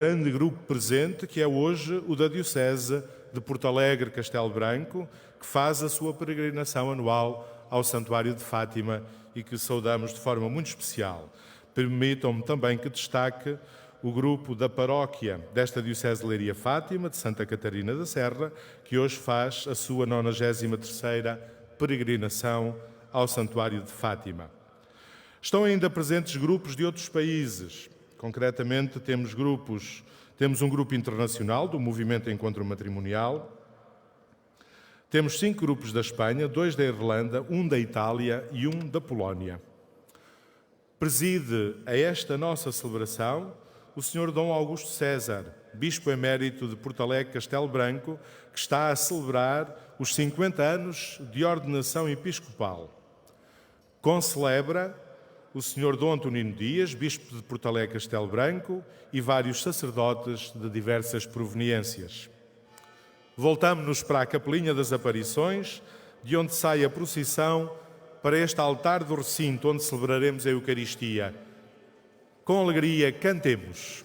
grande grupo presente, que é hoje o da Diocese de Porto Alegre, Castelo Branco, que faz a sua peregrinação anual ao Santuário de Fátima e que saudamos de forma muito especial. Permitam-me também que destaque o grupo da paróquia desta Diocese de Leiria Fátima, de Santa Catarina da Serra, que hoje faz a sua 93ª peregrinação ao Santuário de Fátima. Estão ainda presentes grupos de outros países. Concretamente, temos um grupo internacional do Movimento Encontro Matrimonial, temos 5 grupos da Espanha, 2 da Irlanda, 1 da Itália e 1 da Polónia. Preside a esta nossa celebração o Sr. Dom Augusto César, Bispo Emérito de Porto Alegre, Castelo Branco, que está a celebrar os 50 anos de ordenação episcopal. Concelebra o Sr. Dom Antonino Dias, Bispo de Porto Alegre, Castelo Branco, e vários sacerdotes de diversas proveniências. Voltamo-nos para a Capelinha das Aparições, de onde sai a procissão para este altar do recinto, onde celebraremos a Eucaristia. Com alegria, cantemos.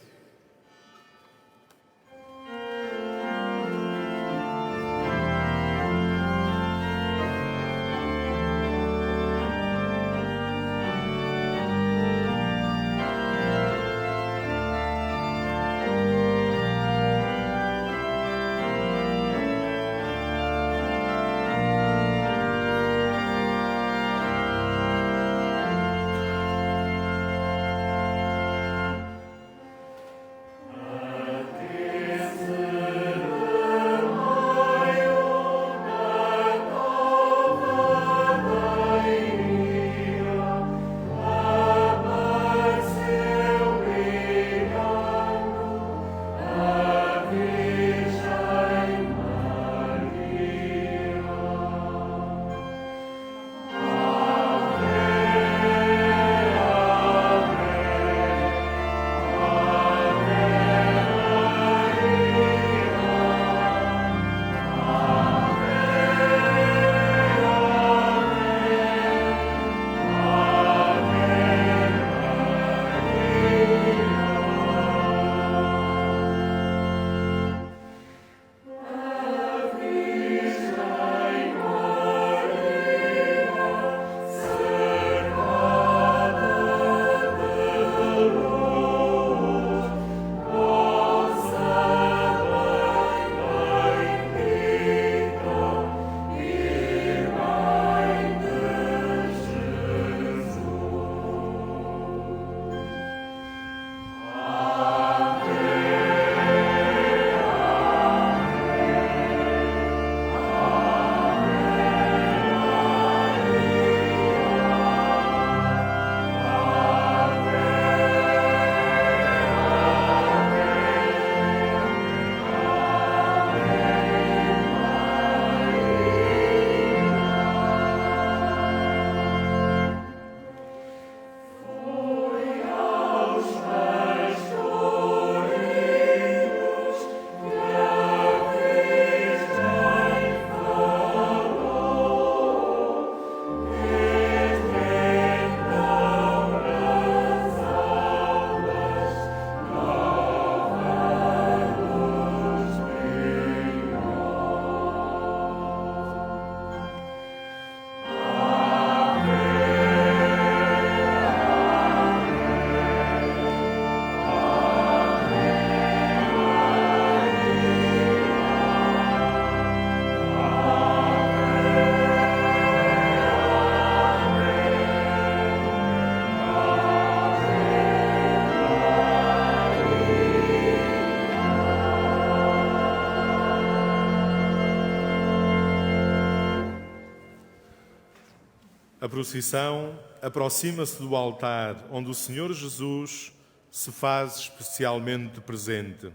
A procissão aproxima-se do altar onde o Senhor Jesus se faz especialmente presente.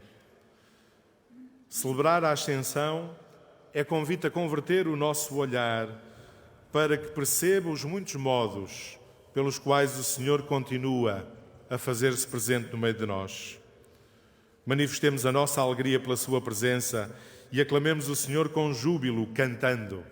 Celebrar a Ascensão é convite a converter o nosso olhar para que perceba os muitos modos pelos quais o Senhor continua a fazer-se presente no meio de nós. Manifestemos a nossa alegria pela sua presença e aclamemos o Senhor com júbilo, cantando.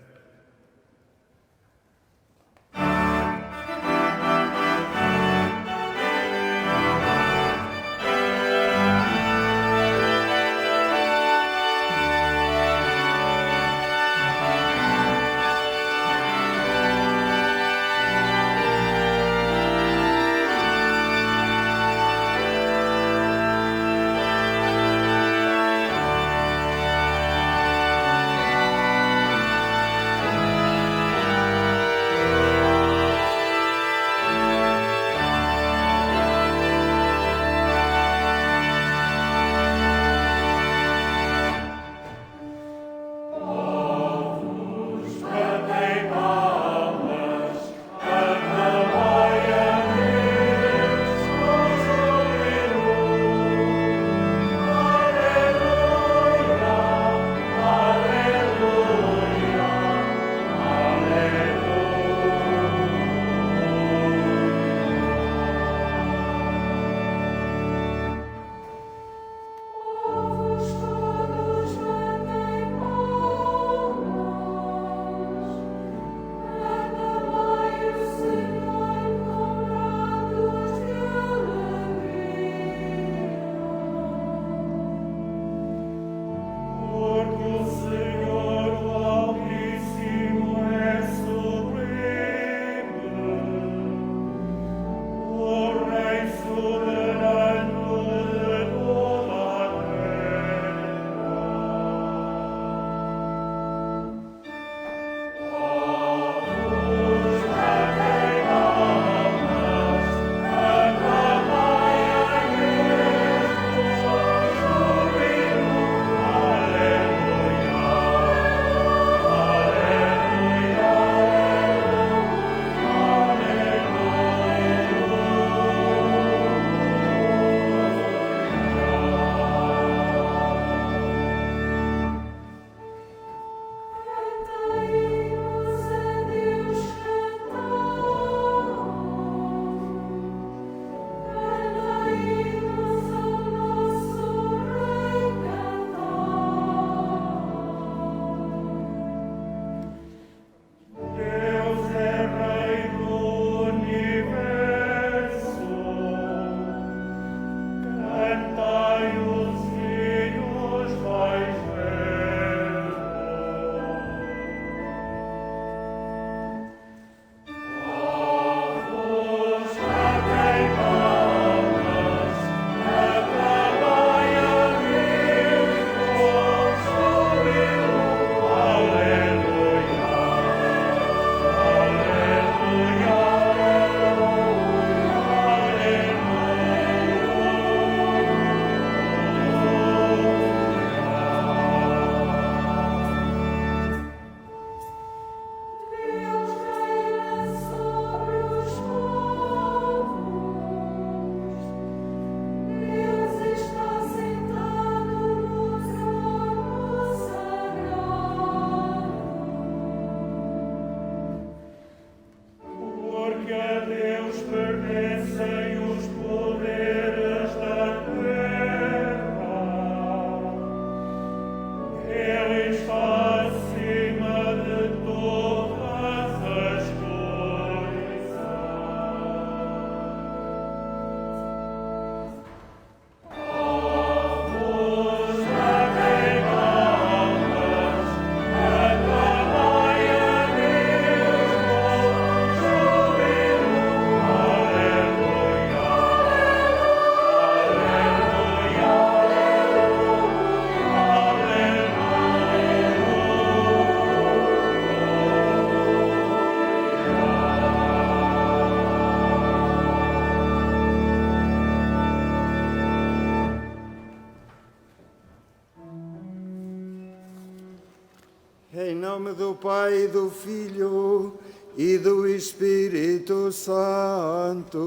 Em nome do Pai, do Filho e do Espírito Santo.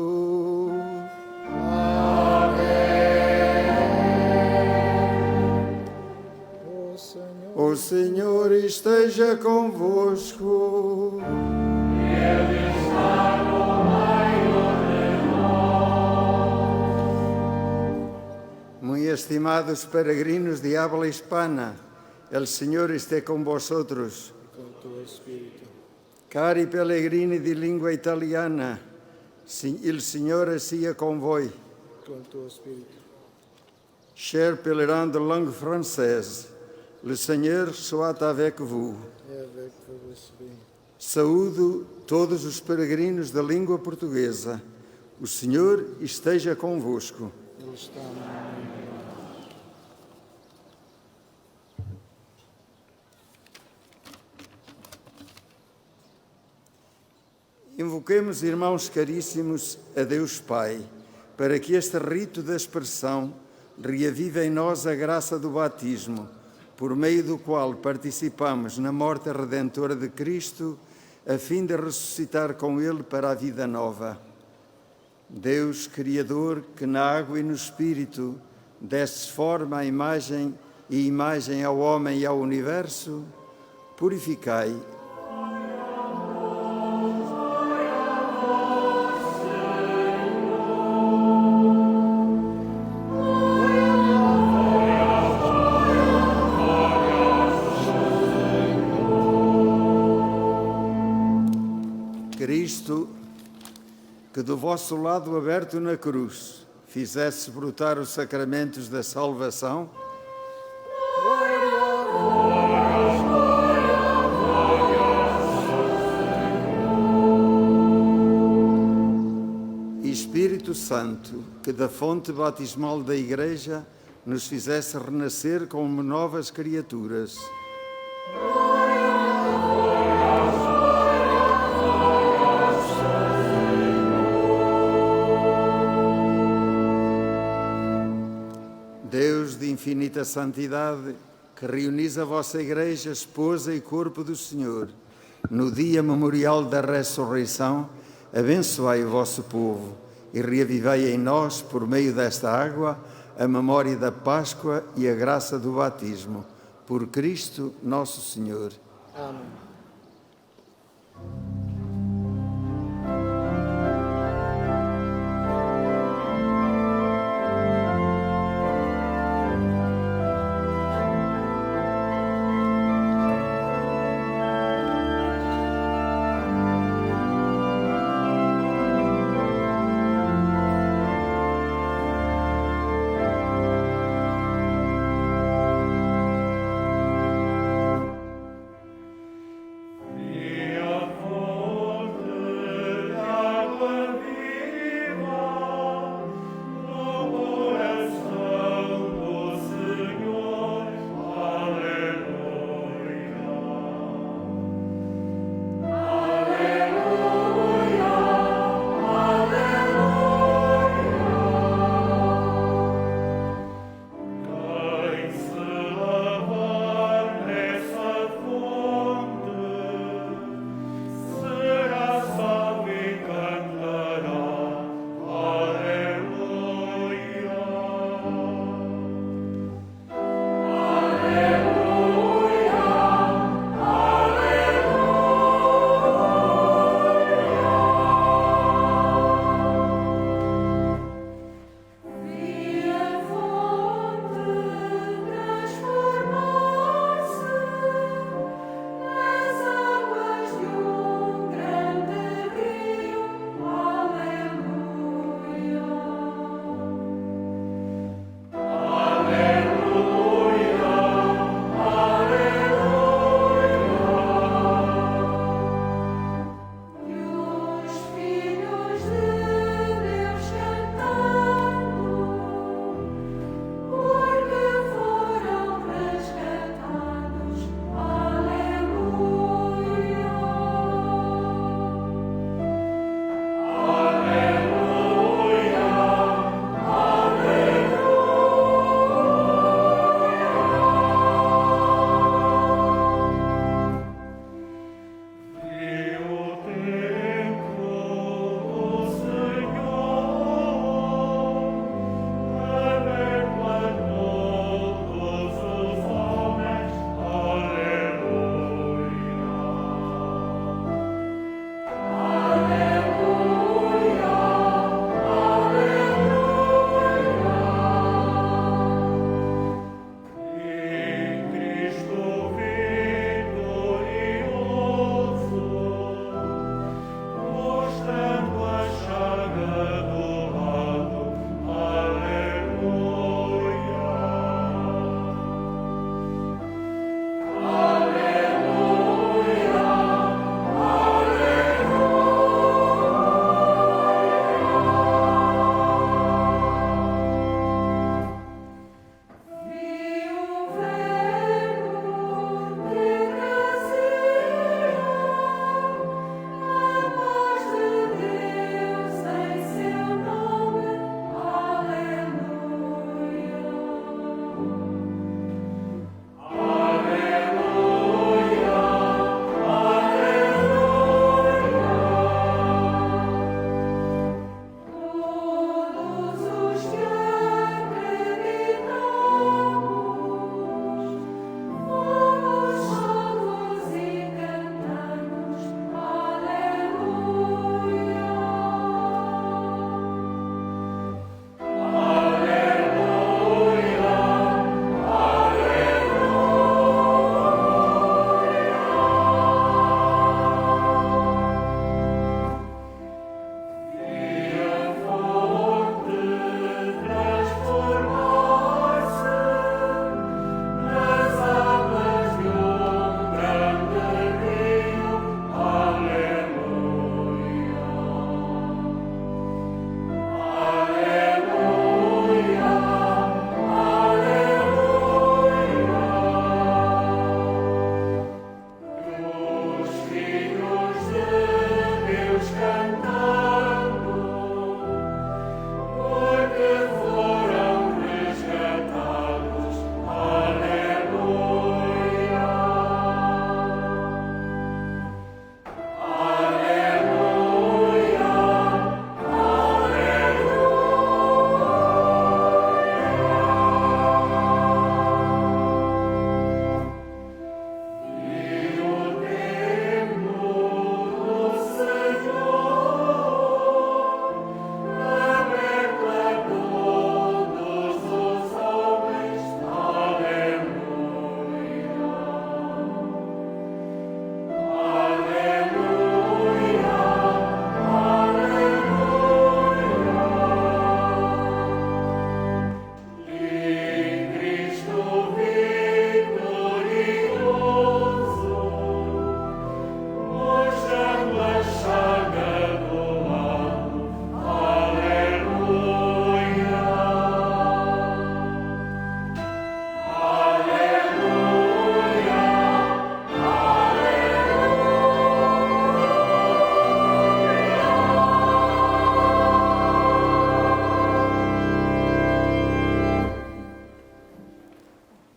O Senhor esteja convosco. Ele está no meio de nós. Muito estimados peregrinos de habla hispana, el Signore sta con vosotros. Con tuo spirito. Cari pellegrini di lingua italiana, il Signore sia con voi. Con tuo spirito. Chers pèlerins de langue française, le Seigneur soit avec vous. E avec vous aussi. Saúdo todos os peregrinos da língua portuguesa. O Senhor esteja convosco. Ele está no meio de nós. Invoquemos, irmãos caríssimos, a Deus Pai, para que este rito da expressão reavive em nós a graça do batismo, por meio do qual participamos na morte redentora de Cristo, a fim de ressuscitar com Ele para a vida nova. Deus Criador, que na água e no Espírito destes forma à imagem e imagem ao homem e ao universo, purificai Cristo, que do vosso lado aberto na cruz fizesse brotar os sacramentos da salvação, e Espírito Santo, que da fonte batismal da Igreja nos fizesse renascer como novas criaturas. Deus de infinita santidade, que reunis a vossa Igreja, esposa e corpo do Senhor, no dia memorial da ressurreição, abençoai o vosso povo e reavivai em nós, por meio desta água, a memória da Páscoa e a graça do batismo. Por Cristo nosso Senhor. Amém.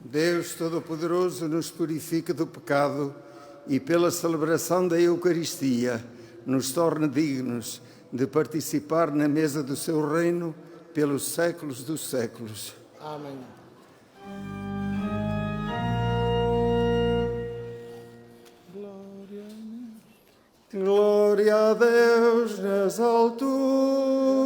Deus Todo-Poderoso nos purifica do pecado e, pela celebração da Eucaristia, nos torna dignos de participar na mesa do seu reino pelos séculos dos séculos. Amém. Glória a Deus nas alturas.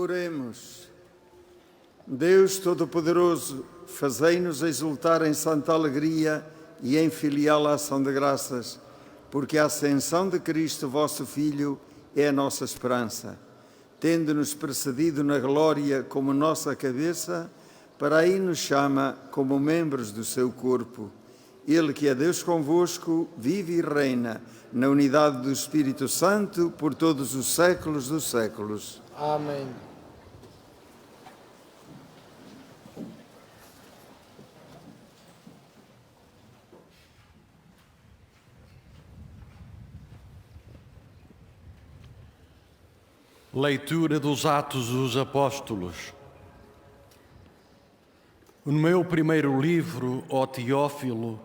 Oremos. Deus Todo-Poderoso, fazei-nos exultar em santa alegria e em filial ação de graças, porque a ascensão de Cristo, vosso Filho, é a nossa esperança. Tendo-nos precedido na glória como nossa cabeça, para aí nos chama como membros do seu corpo. Ele que é Deus convosco, vive e reina na unidade do Espírito Santo por todos os séculos dos séculos. Amém. Leitura dos Atos dos Apóstolos. No meu primeiro livro, ó Teófilo,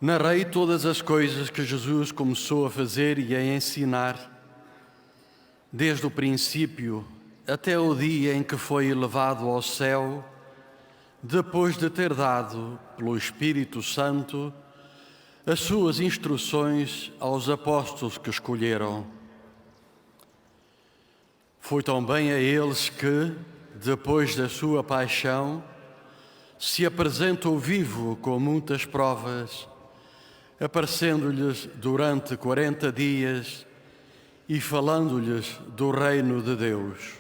narrei todas as coisas que Jesus começou a fazer e a ensinar, desde o princípio até o dia em que foi elevado ao céu, depois de ter dado, pelo Espírito Santo, as suas instruções aos apóstolos que escolheram. Foi também a eles que, depois da sua paixão, se apresentou vivo com muitas provas, aparecendo-lhes durante 40 dias e falando-lhes do reino de Deus.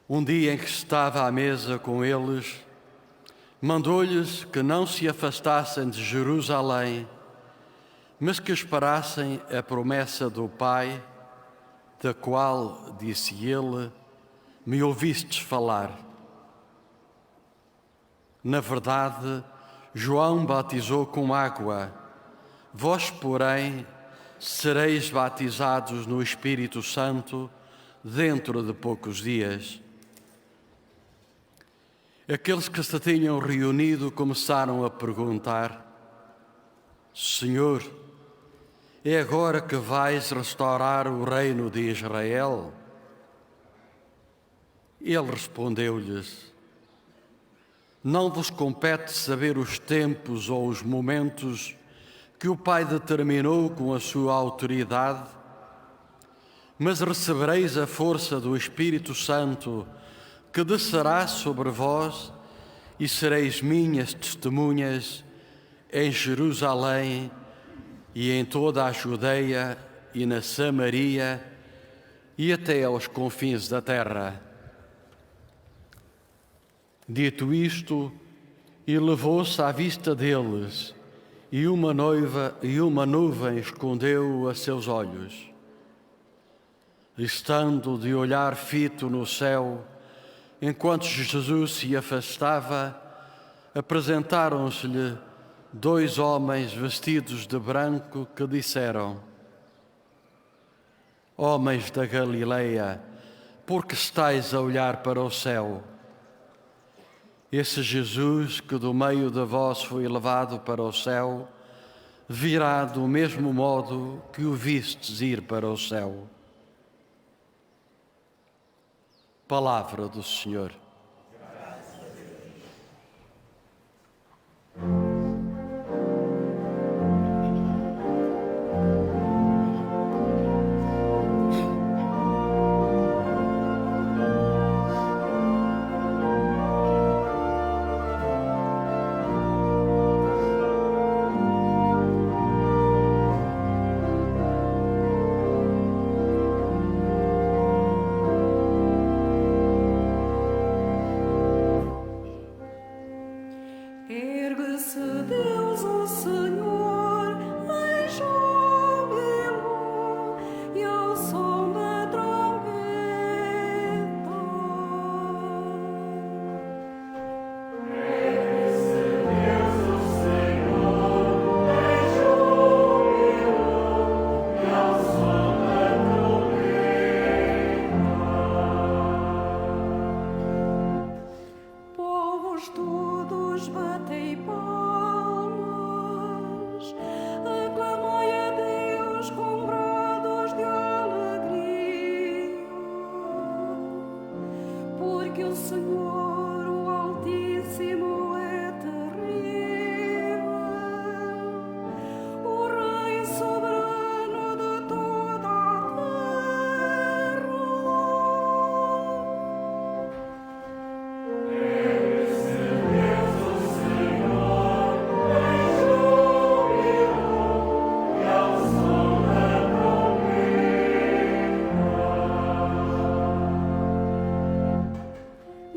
Um dia em que estava à mesa com eles, mandou-lhes que não se afastassem de Jerusalém, mas que esperassem a promessa do Pai, da qual, disse ele, me ouvistes falar. Na verdade, João batizou com água, vós, porém, sereis batizados no Espírito Santo dentro de poucos dias. Aqueles que se tinham reunido começaram a perguntar: Senhor, é agora que vais restaurar o reino de Israel? Ele respondeu-lhes: Não vos compete saber os tempos ou os momentos que o Pai determinou com a sua autoridade, mas recebereis a força do Espírito Santo que descerá sobre vós e sereis minhas testemunhas em Jerusalém e em toda a Judeia e na Samaria e até aos confins da terra. Dito isto, elevou-se à vista deles, e uma nuvem escondeu-o a seus olhos. Estando de olhar fito no céu, enquanto Jesus se afastava, apresentaram-se-lhe 2 homens vestidos de branco que disseram: Homens da Galileia, por que estáis a olhar para o céu? Esse Jesus que do meio de vós foi levado para o céu, virá do mesmo modo que o vistes ir para o céu. Palavra do Senhor.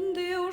Deus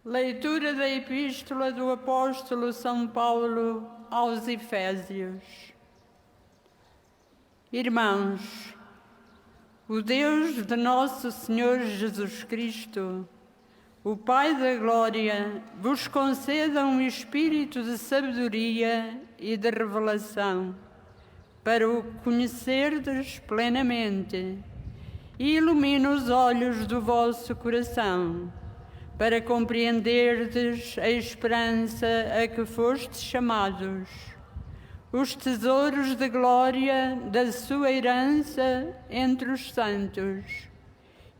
Leitura da Epístola do Apóstolo São Paulo aos Efésios. Irmãos, o Deus de nosso Senhor Jesus Cristo, o Pai da Glória, vos conceda um espírito de sabedoria e de revelação, para o conhecerdes plenamente, e ilumine os olhos do vosso coração, para compreenderdes a esperança a que fostes chamados, os tesouros de glória da sua herança entre os santos,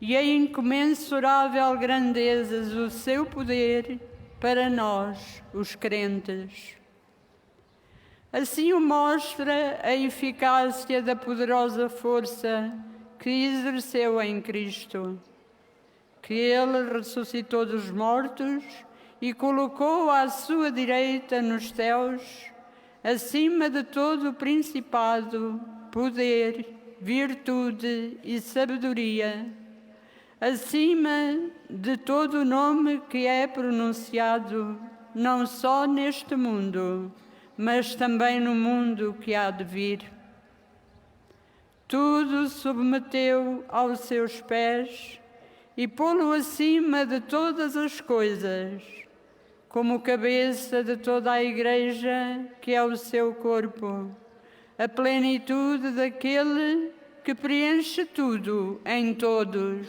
e a incomensurável grandeza do seu poder para nós, os crentes. Assim o mostra a eficácia da poderosa força que exerceu em Cristo, que Ele ressuscitou dos mortos e colocou à sua direita nos céus, acima de todo o principado, poder, virtude e sabedoria, acima de todo o nome que é pronunciado, não só neste mundo, mas também no mundo que há de vir. Tudo submeteu aos seus pés e pô-lo acima de todas as coisas, como cabeça de toda a Igreja, que é o seu corpo, a plenitude daquele que preenche tudo em todos.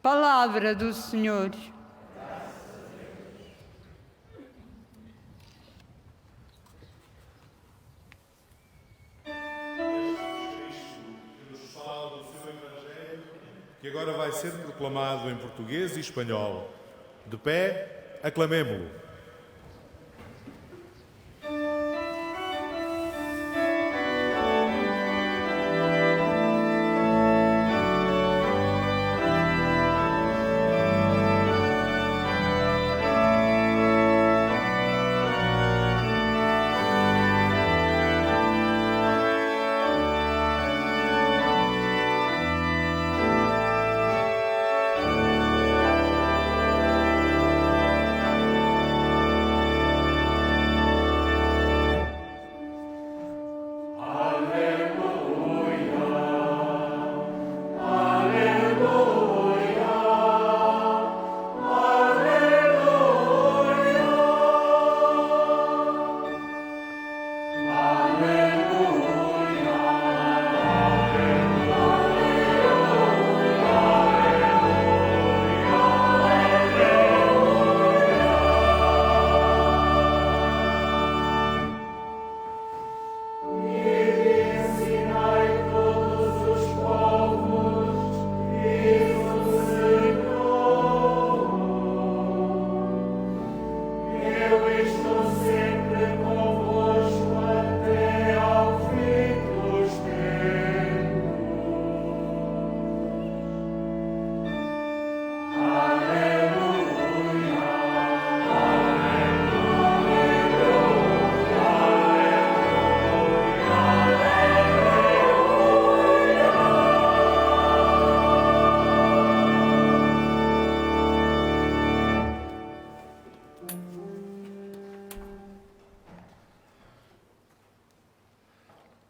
Palavra do Senhor. Que agora vai ser proclamado em português e espanhol. De pé, aclamemo-lo.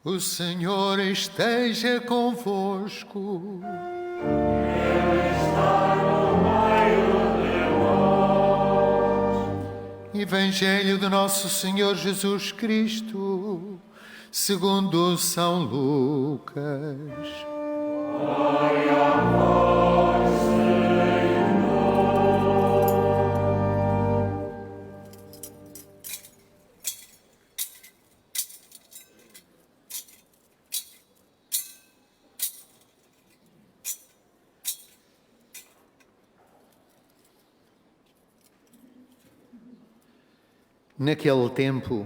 O Senhor esteja convosco. Ele está no meio de nós. Evangelho de nosso Senhor Jesus Cristo, segundo São Lucas. Glória a vós, Senhor. Naquele tempo,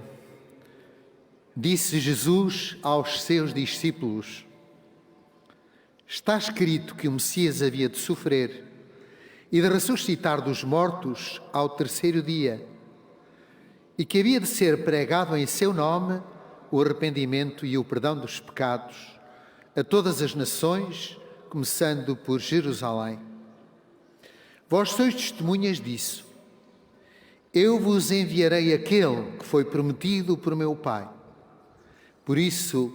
disse Jesus aos seus discípulos: está escrito que o Messias havia de sofrer e de ressuscitar dos mortos ao terceiro dia, e que havia de ser pregado em seu nome o arrependimento e o perdão dos pecados a todas as nações, começando por Jerusalém. Vós sois testemunhas disso. Eu vos enviarei aquele que foi prometido por meu Pai. Por isso,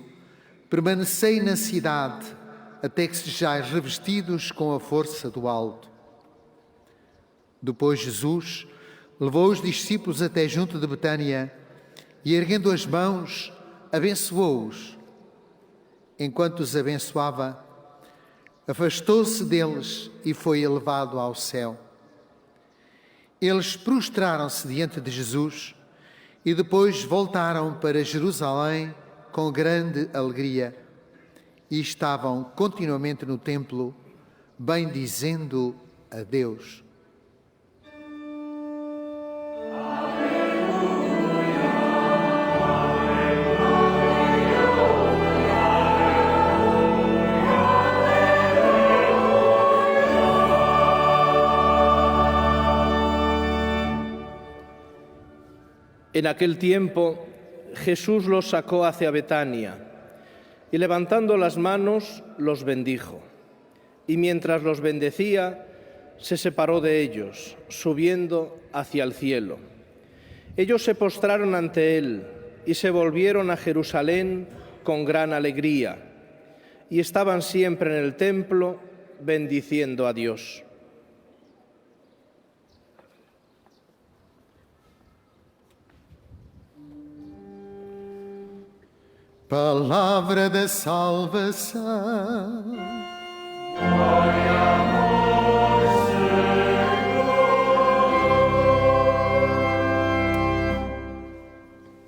permanecei na cidade até que sejais revestidos com a força do alto. Depois Jesus levou os discípulos até junto de Betânia e, erguendo as mãos, abençoou-os. Enquanto os abençoava, afastou-se deles e foi elevado ao céu. Eles prostraram-se diante de Jesus e depois voltaram para Jerusalém com grande alegria e estavam continuamente no templo, bendizendo a Deus. En aquel tiempo, Jesús los sacó hacia Betania y levantando las manos los bendijo. Y mientras los bendecía, se separó de ellos, subiendo hacia el cielo. Ellos se postraron ante él y se volvieron a Jerusalén con gran alegría y estaban siempre en el templo bendiciendo a Dios. Palavra da salvação.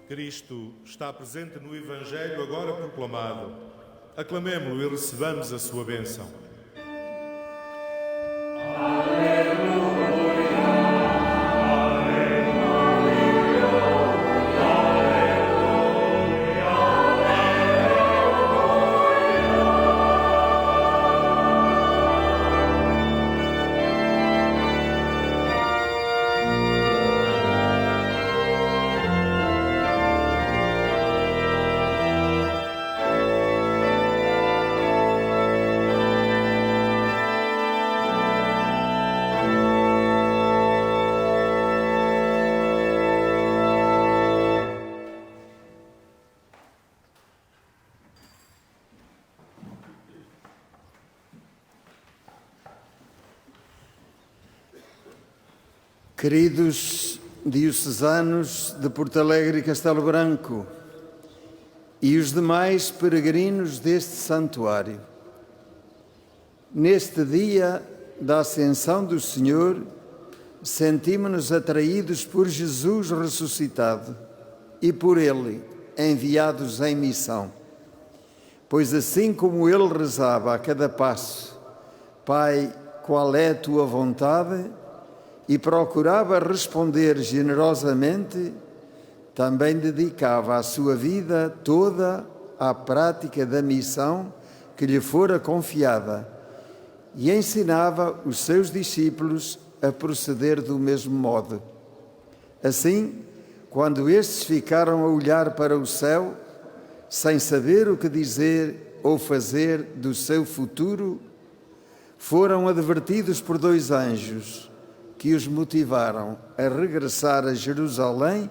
Cristo está presente no Evangelho agora proclamado. Aclamemo-lo e recebamos a sua bênção. Queridos diocesanos de Porto Alegre e Castelo Branco e os demais peregrinos deste santuário, neste dia da Ascensão do Senhor, sentimos-nos atraídos por Jesus ressuscitado e por Ele enviados em missão. Pois assim como Ele rezava a cada passo, Pai, qual é a Tua vontade? E procurava responder generosamente, também dedicava a sua vida toda à prática da missão que lhe fora confiada e ensinava os seus discípulos a proceder do mesmo modo. Assim, quando estes ficaram a olhar para o céu, sem saber o que dizer ou fazer do seu futuro, foram advertidos por dois anjos, que os motivaram a regressar a Jerusalém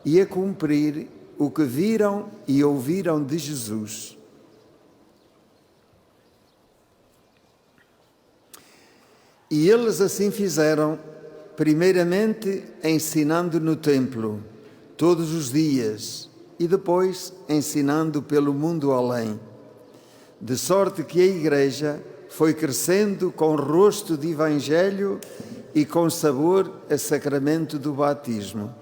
e a cumprir o que viram e ouviram de Jesus. E eles assim fizeram, primeiramente ensinando no templo, todos os dias, e depois ensinando pelo mundo além. De sorte que a Igreja foi crescendo com rosto de Evangelho e com sabor a sacramento do batismo.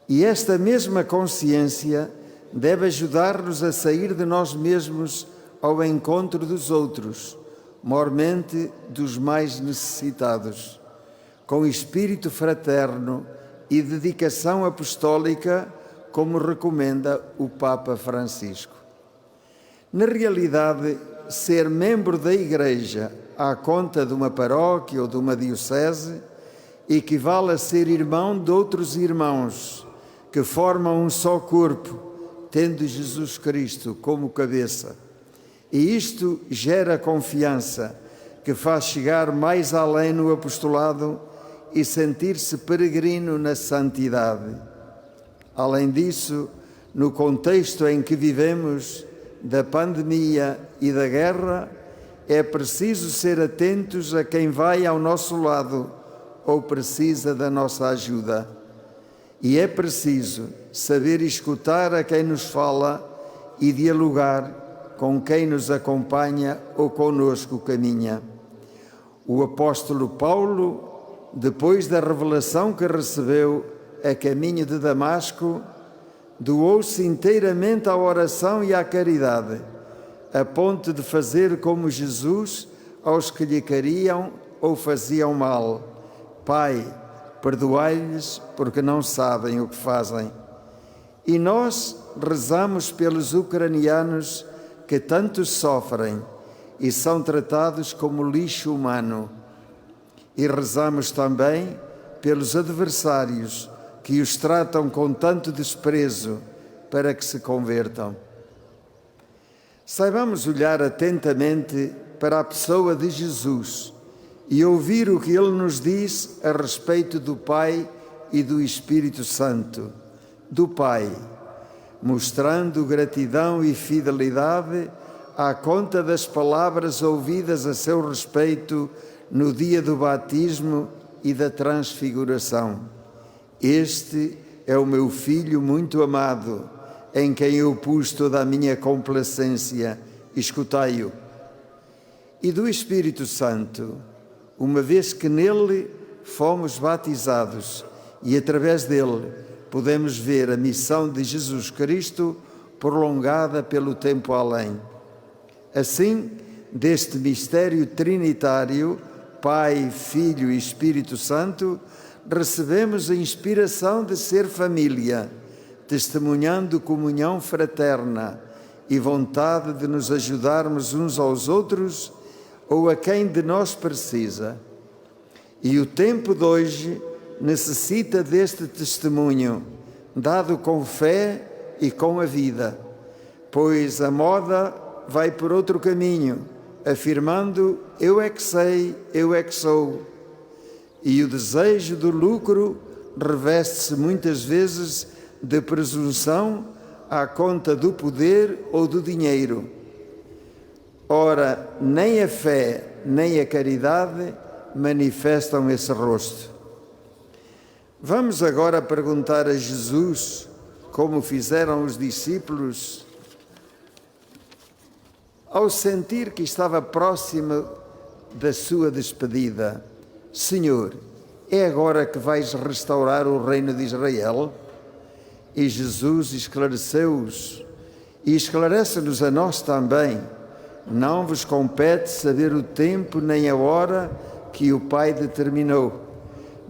E esta mesma consciência deve ajudar-nos a sair de nós mesmos ao encontro dos outros, mormente dos mais necessitados, com espírito fraterno e dedicação apostólica, como recomenda o Papa Francisco. Na realidade, ser membro da Igreja à conta de uma paróquia ou de uma diocese equivale a ser irmão de outros irmãos que formam um só corpo, tendo Jesus Cristo como cabeça. E isto gera confiança, que faz chegar mais além no apostolado e sentir-se peregrino na santidade. Além disso, no contexto em que vivemos, da pandemia e da guerra, é preciso ser atentos a quem vai ao nosso lado ou precisa da nossa ajuda. E é preciso saber escutar a quem nos fala e dialogar com quem nos acompanha ou conosco caminha. O apóstolo Paulo, depois da revelação que recebeu a caminho de Damasco, doou-se inteiramente à oração e à caridade, a ponto de fazer como Jesus aos que lhe queriam ou faziam mal: Pai, perdoai-lhes porque não sabem o que fazem. E nós rezamos pelos ucranianos que tanto sofrem e são tratados como lixo humano. E rezamos também pelos adversários que os tratam com tanto desprezo, para que se convertam. Saibamos olhar atentamente para a pessoa de Jesus e ouvir o que ele nos diz a respeito do Pai e do Espírito Santo. Do Pai, mostrando gratidão e fidelidade à conta das palavras ouvidas a seu respeito no dia do batismo e da transfiguração. Este é o meu Filho muito amado, em quem eu pus toda a minha complacência. Escutai-o. E do Espírito Santo, uma vez que nele fomos batizados e através dele podemos ver a missão de Jesus Cristo prolongada pelo tempo além. Assim, deste mistério trinitário, Pai, Filho e Espírito Santo, recebemos a inspiração de ser família, testemunhando comunhão fraterna e vontade de nos ajudarmos uns aos outros ou a quem de nós precisa. E o tempo de hoje necessita deste testemunho, dado com fé e com a vida, pois a moda vai por outro caminho, afirmando eu é que sei, eu é que sou. E o desejo do lucro reveste-se muitas vezes de presunção à conta do poder ou do dinheiro. Ora, nem a fé nem a caridade manifestam esse rosto. Vamos agora perguntar a Jesus, como fizeram os discípulos, ao sentir que estava próximo da sua despedida: Senhor, é agora que vais restaurar o reino de Israel? E Jesus esclareceu-os e esclarece-nos a nós também: não vos compete saber o tempo nem a hora que o Pai determinou,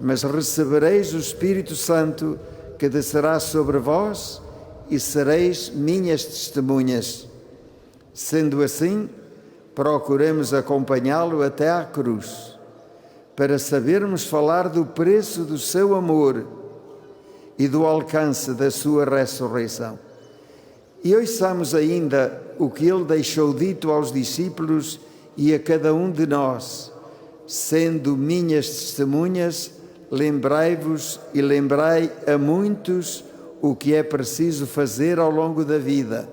mas recebereis o Espírito Santo que descerá sobre vós e sereis minhas testemunhas. Sendo assim, procuremos acompanhá-lo até à cruz, para sabermos falar do preço do seu amor e do alcance da sua ressurreição. E ouçamos ainda o que ele deixou dito aos discípulos e a cada um de nós: sendo minhas testemunhas, lembrai-vos e lembrai a muitos o que é preciso fazer ao longo da vida: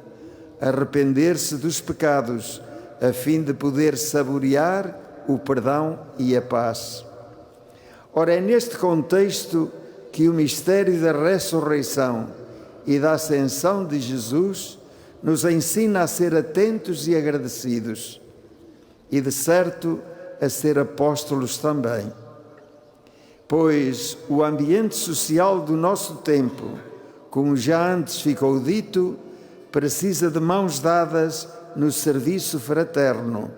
arrepender-se dos pecados, a fim de poder saborear o perdão e a paz. Ora, é neste contexto que o mistério da ressurreição e da ascensão de Jesus nos ensina a ser atentos e agradecidos, e de certo a ser apóstolos também. Pois o ambiente social do nosso tempo, como já antes ficou dito, precisa de mãos dadas no serviço fraterno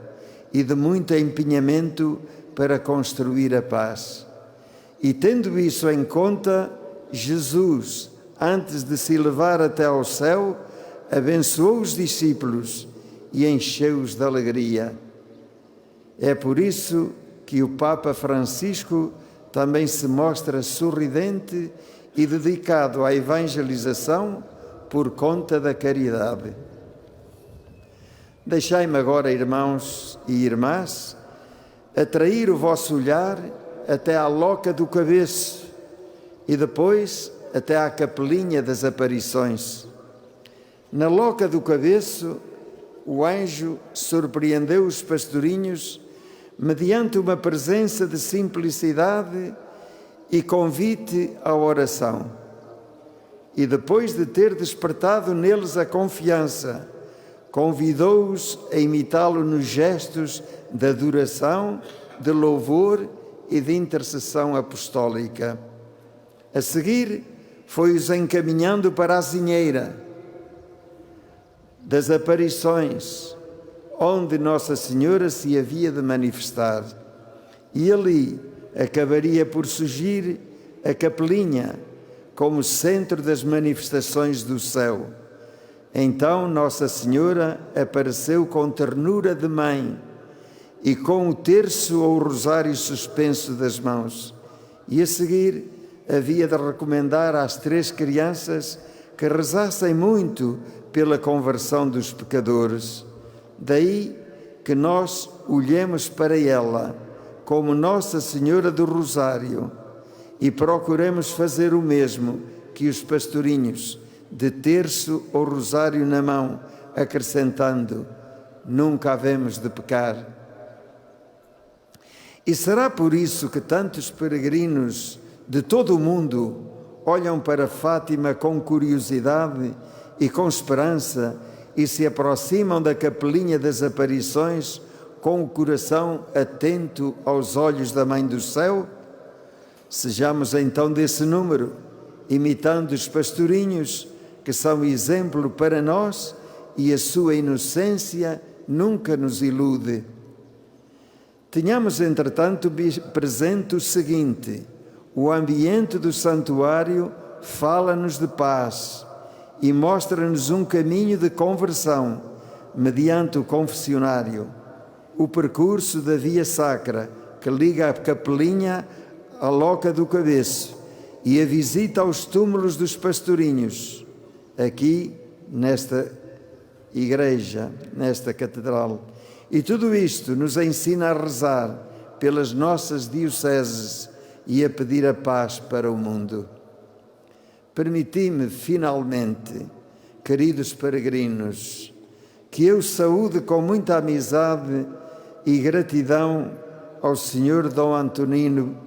e de muito empenhamento para construir a paz. E tendo isso em conta, Jesus, antes de se elevar até ao céu, abençoou os discípulos e encheu-os de alegria. É por isso que o Papa Francisco também se mostra sorridente e dedicado à evangelização por conta da caridade. Deixai-me agora, irmãos e irmãs, atrair o vosso olhar até à loca do cabeço e depois até à capelinha das aparições. Na loca do cabeço, o anjo surpreendeu os pastorinhos mediante uma presença de simplicidade e convite à oração. E depois de ter despertado neles a confiança, convidou-os a imitá-lo nos gestos de adoração, de louvor e de intercessão apostólica. A seguir, foi-os encaminhando para a azinheira das aparições, onde Nossa Senhora se havia de manifestar. E ali acabaria por surgir a capelinha como centro das manifestações do céu. Então Nossa Senhora apareceu com ternura de mãe e com o terço ou rosário suspenso das mãos. E a seguir havia de recomendar às 3 crianças que rezassem muito pela conversão dos pecadores. Daí que nós olhemos para ela como Nossa Senhora do Rosário e procuremos fazer o mesmo que os pastorinhos, de terço ou rosário na mão, acrescentando: nunca havemos de pecar. E será por isso que tantos peregrinos de todo o mundo olham para Fátima com curiosidade e com esperança e se aproximam da capelinha das aparições com o coração atento aos olhos da Mãe do Céu? Sejamos então desse número, imitando os pastorinhos, que são exemplo para nós e a sua inocência nunca nos ilude. Tenhamos, entretanto, presente o seguinte: o ambiente do santuário fala-nos de paz e mostra-nos um caminho de conversão mediante o confessionário, o percurso da via sacra que liga a capelinha à loca do cabeço e a visita aos túmulos dos pastorinhos, aqui nesta igreja, nesta catedral. E tudo isto nos ensina a rezar pelas nossas dioceses e a pedir a paz para o mundo. Permiti-me, finalmente, queridos peregrinos, que eu saúde com muita amizade e gratidão ao Sr. Dom Antonino,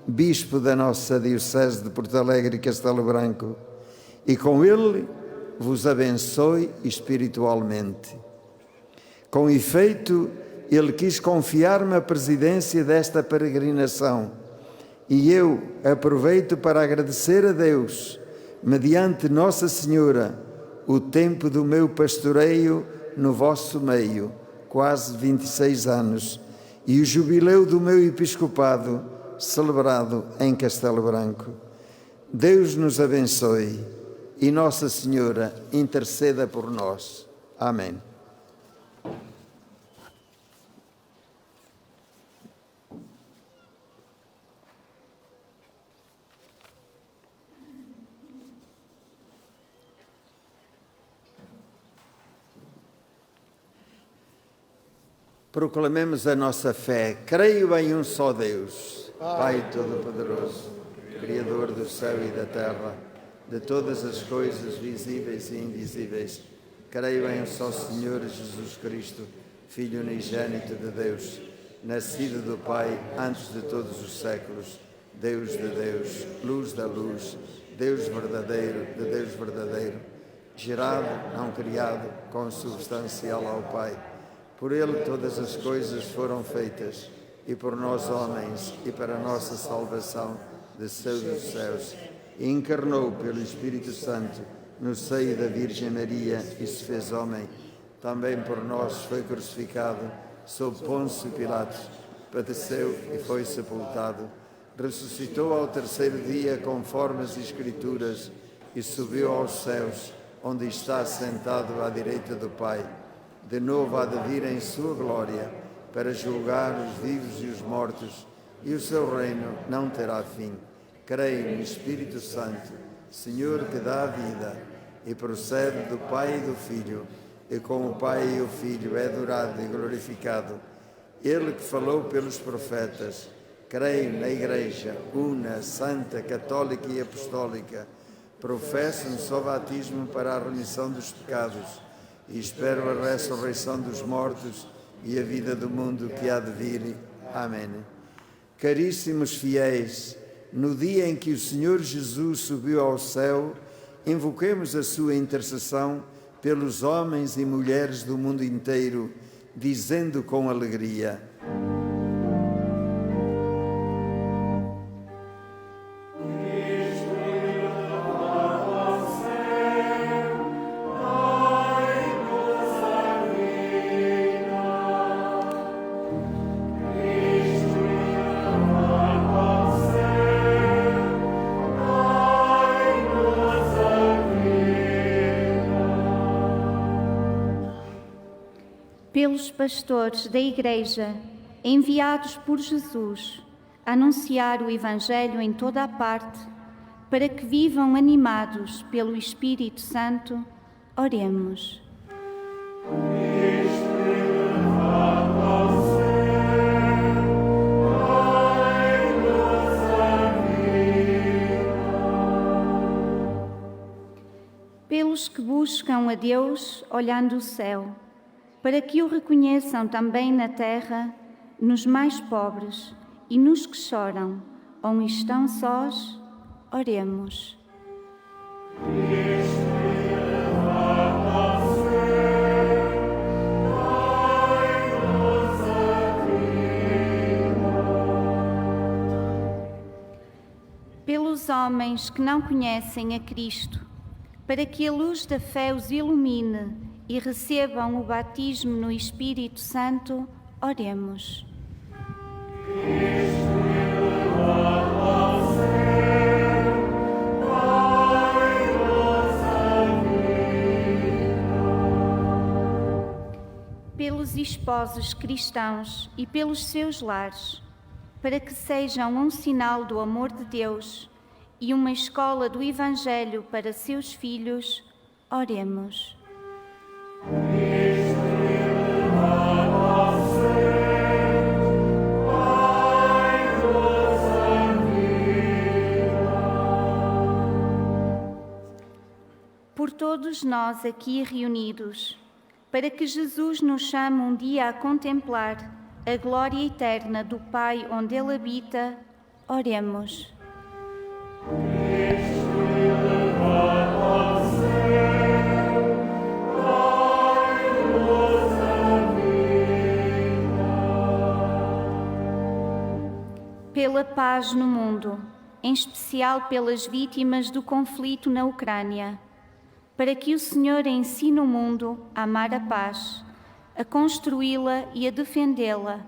Bispo da nossa Diocese de Porto Alegre e Castelo Branco, e com ele vos abençoe espiritualmente. Com efeito, ele quis confiar-me a presidência desta peregrinação e eu aproveito para agradecer a Deus, mediante Nossa Senhora, o tempo do meu pastoreio no vosso meio, quase 26 anos, e o jubileu do meu episcopado, celebrado em Castelo Branco. Deus nos abençoe e Nossa Senhora interceda por nós. Amém. Proclamemos a nossa fé. Creio em um só Deus, Pai Todo-Poderoso, Criador do céu e da terra, de todas as coisas visíveis e invisíveis. Creio em um só Senhor Jesus Cristo, Filho unigênito de Deus, nascido do Pai antes de todos os séculos, Deus de Deus, luz da luz, Deus verdadeiro de Deus verdadeiro, gerado, não criado, consubstancial ao Pai. Por ele todas as coisas foram feitas, e por nós homens, e para a nossa salvação, desceu dos céus, e encarnou pelo Espírito Santo no seio da Virgem Maria e se fez homem. Também por nós foi crucificado, sob Pôncio Pilatos, padeceu e foi sepultado, ressuscitou ao terceiro dia conforme as Escrituras e subiu aos céus, onde está sentado à direita do Pai. De novo há de vir em sua glória para julgar os vivos e os mortos, e o seu reino não terá fim. Creio no Espírito Santo, Senhor que dá a vida e procede do Pai e do Filho, e com o Pai e o Filho é adorado e glorificado, ele que falou pelos profetas. Creio na Igreja, una, santa, católica e apostólica. Professo um só batismo para a remissão dos pecados e espero a ressurreição dos mortos e a vida do mundo que há de vir. Amém. Caríssimos fiéis, no dia em que o Senhor Jesus subiu ao céu, invoquemos a sua intercessão pelos homens e mulheres do mundo inteiro, dizendo com alegria: pelos pastores da Igreja, enviados por Jesus, a anunciar o Evangelho em toda a parte, para que vivam animados pelo Espírito Santo, oremos. Pelos que buscam a Deus olhando o céu, para que o reconheçam também na terra, nos mais pobres e nos que choram ou estão sós, oremos. Pelos homens que não conhecem a Cristo, para que a luz da fé os ilumine e recebam o batismo no Espírito Santo, oremos. Pelos esposos cristãos e pelos seus lares, para que sejam um sinal do amor de Deus e uma escola do Evangelho para seus filhos, oremos. Por todos nós aqui reunidos, para que Jesus nos chame um dia a contemplar a glória eterna do Pai onde Ele habita, oremos. Pela paz no mundo, em especial pelas vítimas do conflito na Ucrânia, para que o Senhor ensine o mundo a amar a paz, a construí-la e a defendê-la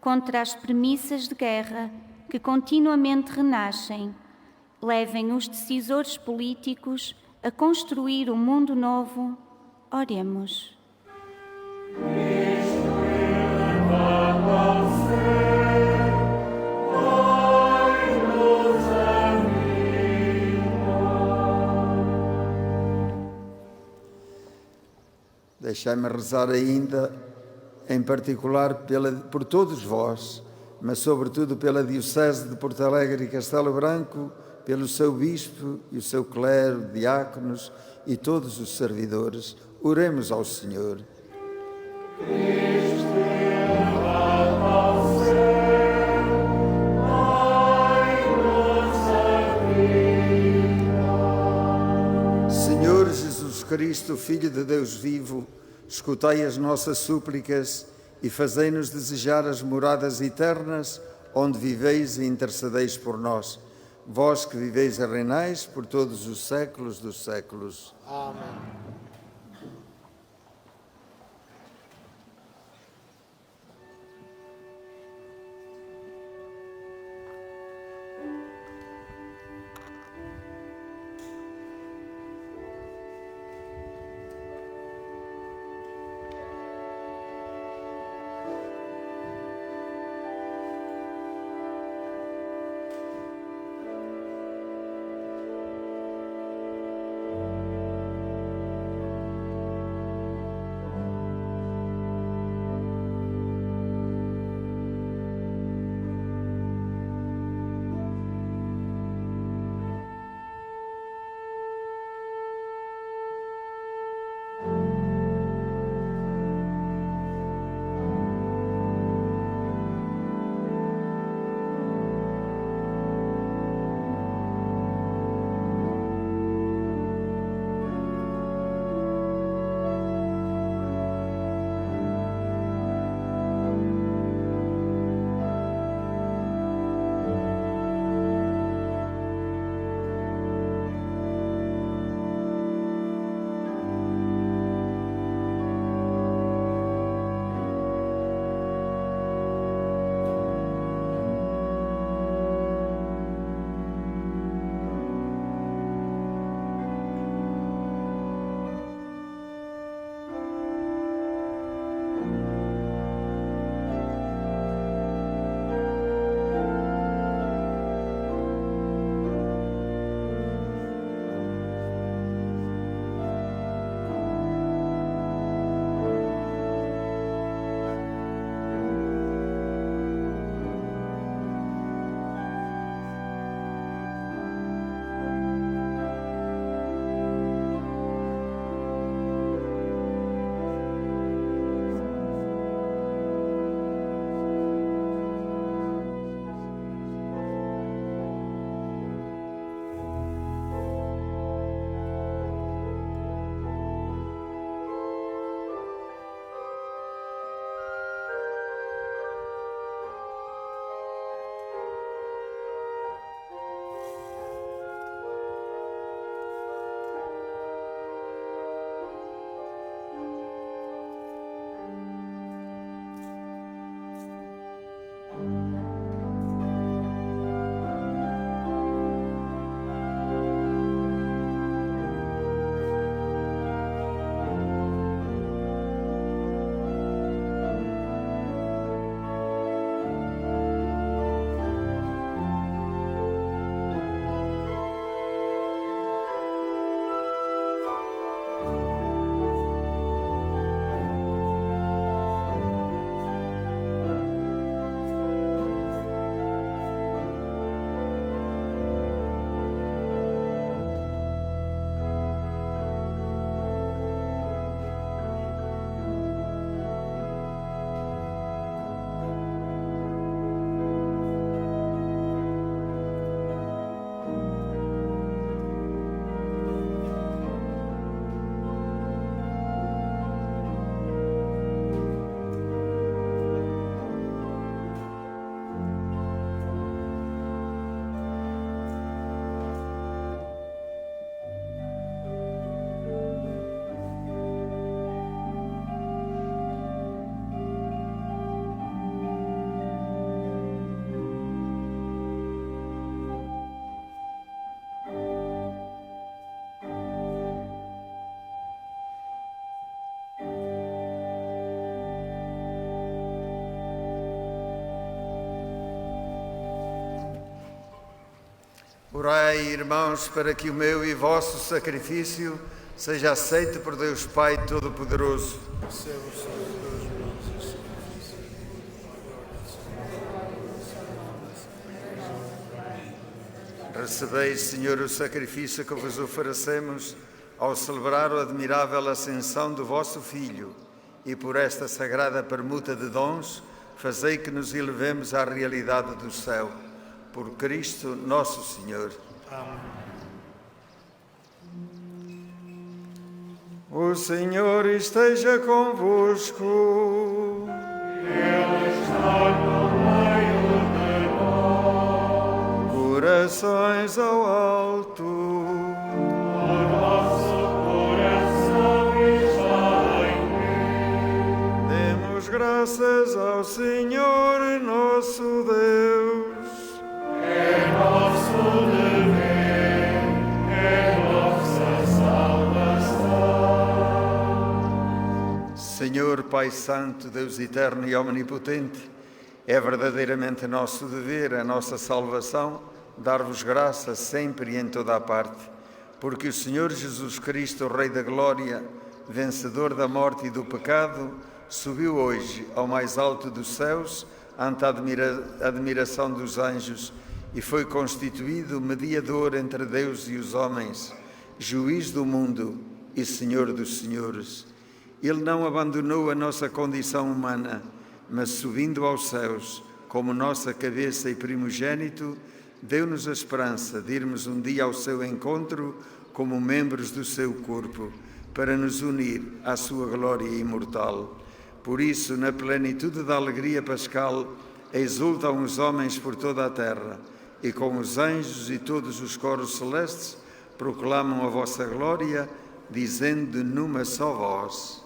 contra as premissas de guerra que continuamente renascem, levem os decisores políticos a construir um mundo novo, oremos. Deixai-me rezar ainda, em particular por todos vós, mas sobretudo pela Diocese de Porto Alegre e Castelo Branco, pelo seu bispo e o seu clero, diáconos e todos os servidores. Oremos ao Senhor. Senhor Jesus Cristo, Filho de Deus vivo, escutai as nossas súplicas e fazei-nos desejar as moradas eternas onde viveis e intercedeis por nós. Vós que viveis e reinais por todos os séculos dos séculos. Amém. Orai, irmãos, para que o meu e vosso sacrifício seja aceito por Deus Pai Todo-Poderoso. Recebeis, Senhor, o sacrifício que vos oferecemos ao celebrar a admirável ascensão do vosso Filho, e por esta sagrada permuta de dons, fazei que nos elevemos à realidade do céu. Por Cristo nosso Senhor. Amém. O Senhor esteja convosco. Ele está no meio de nós. Corações ao alto. O nosso coração está em ti. Demos graças ao Senhor nosso Deus. É nosso dever, é nossa salvação. Senhor Pai Santo, Deus eterno e omnipotente, é verdadeiramente nosso dever, a nossa salvação, dar-vos graça sempre e em toda a parte, porque o Senhor Jesus Cristo, o Rei da Glória, vencedor da morte e do pecado, subiu hoje ao mais alto dos céus, ante a admiração dos anjos, e foi constituído mediador entre Deus e os homens, juiz do mundo e Senhor dos senhores. Ele não abandonou a nossa condição humana, mas subindo aos céus, como nossa cabeça e primogênito, deu-nos a esperança de irmos um dia ao seu encontro como membros do seu corpo, para nos unir à sua glória imortal. Por isso, na plenitude da alegria pascal, exultam os homens por toda a terra, e com os anjos e todos os coros celestes proclamam a vossa glória, dizendo numa só voz: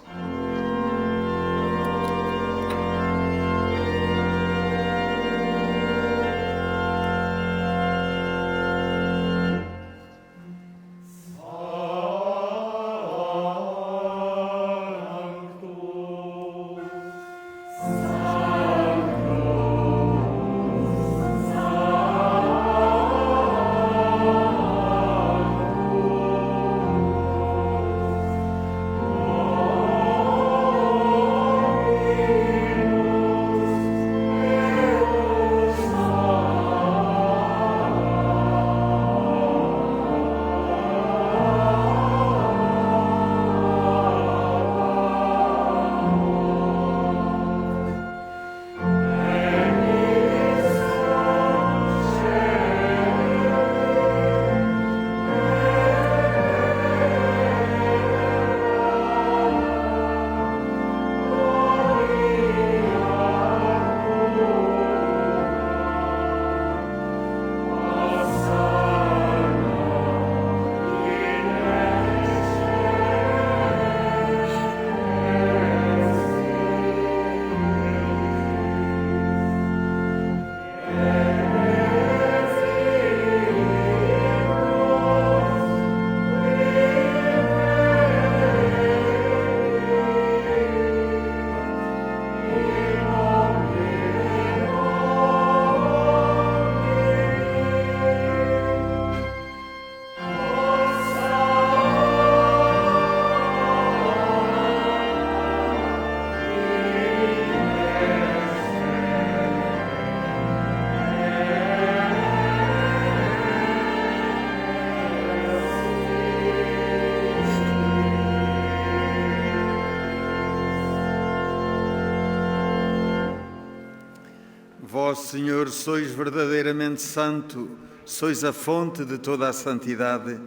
Vós, Senhor, sois verdadeiramente santo, sois a fonte de toda a santidade,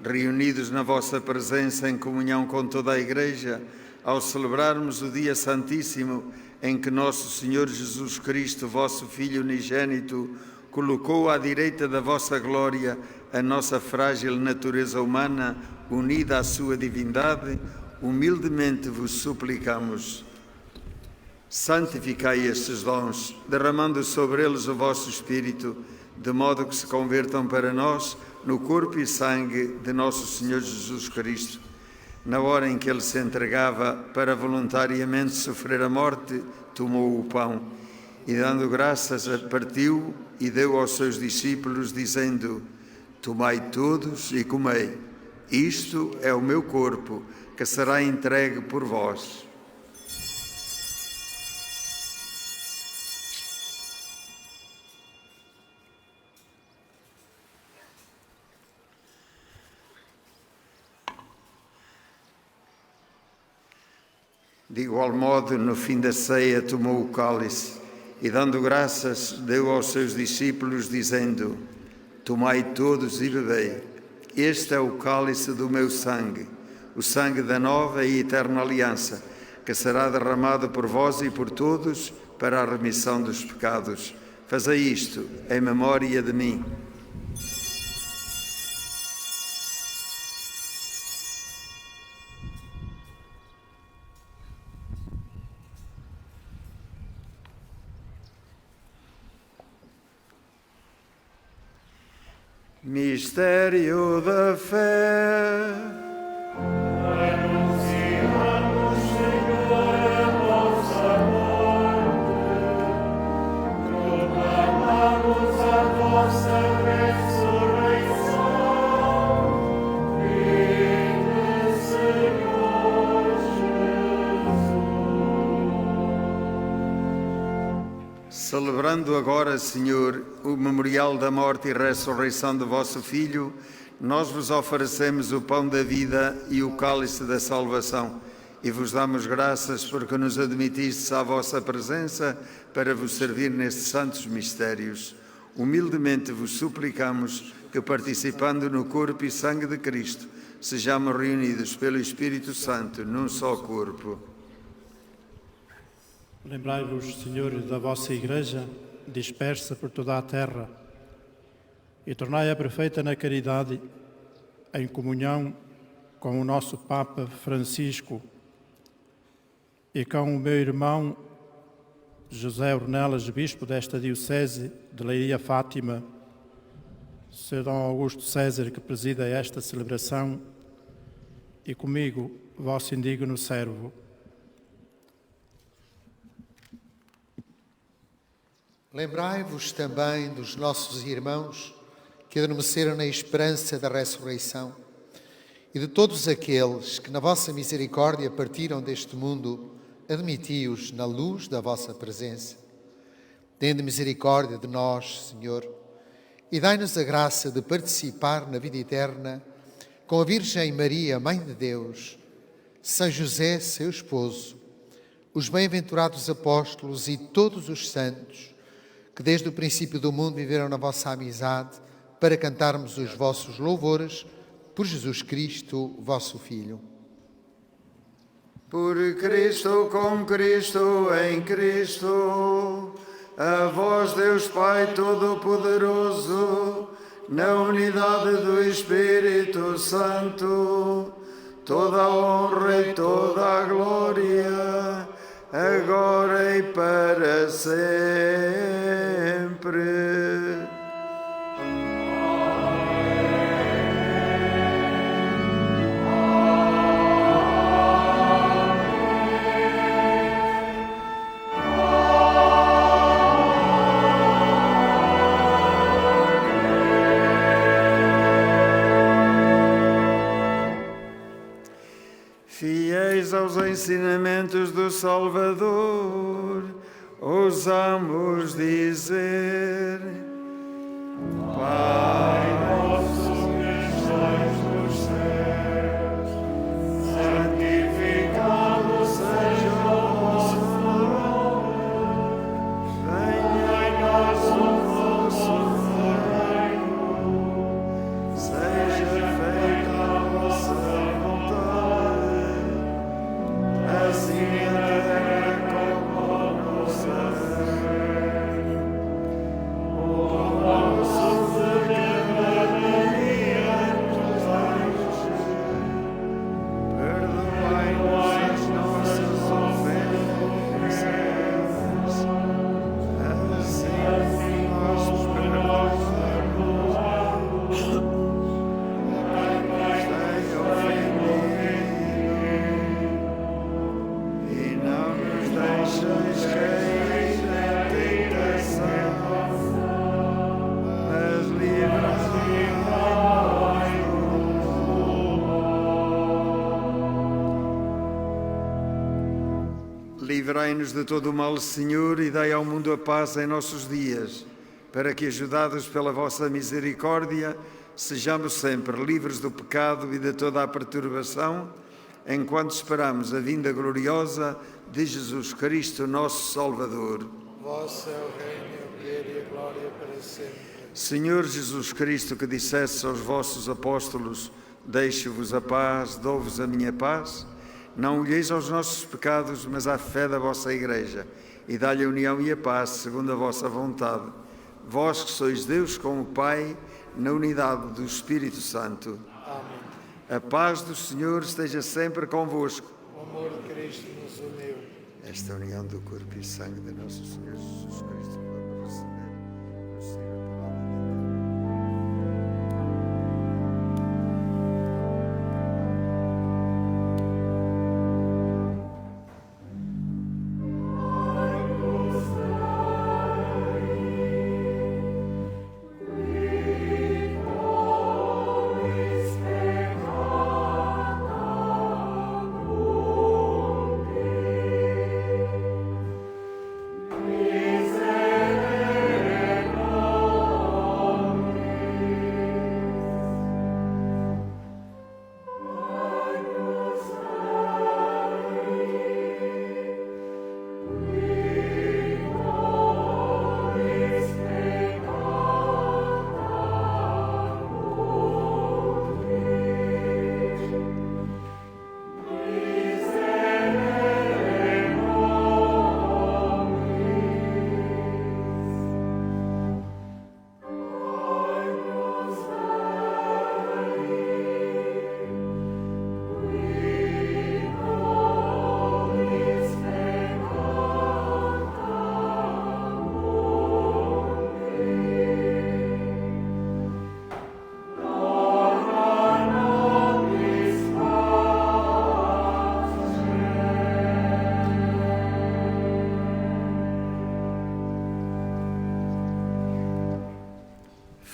reunidos na vossa presença em comunhão com toda a Igreja, ao celebrarmos o dia santíssimo em que nosso Senhor Jesus Cristo, vosso Filho unigênito, colocou à direita da vossa glória a nossa frágil natureza humana, unida à sua divindade, humildemente vos suplicamos. Santificai estes dons, derramando sobre eles o vosso Espírito, de modo que se convertam para nós no corpo e sangue de nosso Senhor Jesus Cristo. Na hora em que ele se entregava para voluntariamente sofrer a morte, tomou o pão e, dando graças, partiu e deu aos seus discípulos, dizendo: Tomai todos e comei. Isto é o meu corpo, que será entregue por vós. De igual modo, no fim da ceia, tomou o cálice e, dando graças, deu aos seus discípulos, dizendo: Tomai todos e bebei. Este é o cálice do meu sangue, o sangue da nova e eterna aliança, que será derramado por vós e por todos para a remissão dos pecados. Fazei isto em memória de mim. Mistério da fé. Anunciamos, Senhor, a vossa morte, proclamamos a vossa ressurreição. Vinde, Senhor Jesus. Celebrando agora, Senhor, o memorial da morte e ressurreição de vosso Filho, nós vos oferecemos o pão da vida e o cálice da salvação e vos damos graças porque nos admitistes à vossa presença para vos servir nestes santos mistérios. Humildemente vos suplicamos que, participando no corpo e sangue de Cristo, sejamos reunidos pelo Espírito Santo num só corpo. Lembrai-vos, Senhor, da vossa Igreja, dispersa por toda a terra, e tornai-a perfeita na caridade, em comunhão com o nosso Papa Francisco e com o meu irmão José Ornelas, bispo desta diocese de Leiria Fátima, Sr. Dom Augusto César, que presida esta celebração, e comigo, vosso indigno servo. Lembrai-vos também dos nossos irmãos que adormeceram na esperança da ressurreição e de todos aqueles que, na vossa misericórdia, partiram deste mundo, admiti-os na luz da vossa presença. Tende misericórdia de nós, Senhor, e dai-nos a graça de participar na vida eterna com a Virgem Maria, Mãe de Deus, São José, seu esposo, os bem-aventurados apóstolos e todos os santos que desde o princípio do mundo viveram na vossa amizade, para cantarmos os vossos louvores por Jesus Cristo, vosso Filho. Por Cristo, com Cristo, em Cristo, a vós, Deus Pai Todo-Poderoso, na unidade do Espírito Santo, toda a honra e toda a glória, agora e para sempre. Fiéis aos ensinamentos do Salvador, ousamos dizer: Pai nosso que estais nos céus, santificado seja o vosso nome. Venha em nós o vosso reino. seja feita a vossa vontade, assim na terra como no céu. O pão nosso de cada dia nos dai, Livrai-nos de todo o mal, Senhor, e dai ao mundo a paz em nossos dias, para que, ajudados pela vossa misericórdia, sejamos sempre livres do pecado e de toda a perturbação, enquanto esperamos a vinda gloriosa de Jesus Cristo, nosso Salvador. Vosso é o reino, o poder e a glória para sempre. Senhor Jesus Cristo, que disseste aos vossos apóstolos: deixo-vos a paz, dou-vos a minha paz, não olheis aos nossos pecados, mas à fé da vossa Igreja, e dá-lhe a união e a paz, segundo a vossa vontade. Vós que sois Deus com o Pai, na unidade do Espírito Santo. Amém. A paz do Senhor esteja sempre convosco. O amor de Cristo nos uniu. Esta união do corpo e sangue de nosso Senhor Jesus Cristo, vamos receber no Senhor a palavra de Deus.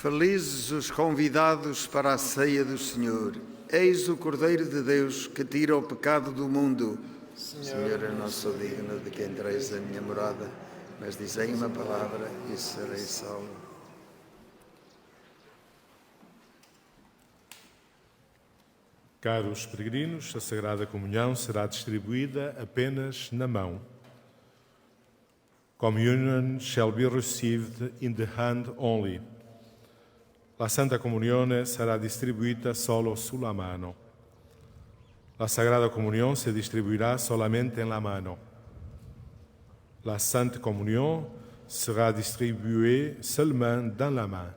Felizes os convidados para a ceia do Senhor. Eis o Cordeiro de Deus que tira o pecado do mundo. Senhor, eu não sou digno de que entreis na minha morada, mas dizei uma palavra e serei salvo. Caros peregrinos, a Sagrada Comunhão será distribuída apenas na mão. Communion shall be received in the hand only. La Santa Comunione sarà distribuita solo sulla mano. La Sagrada Comunión se distribuirá solamente en la mano. La Sainte Communion sera distribuée seulement dans la main.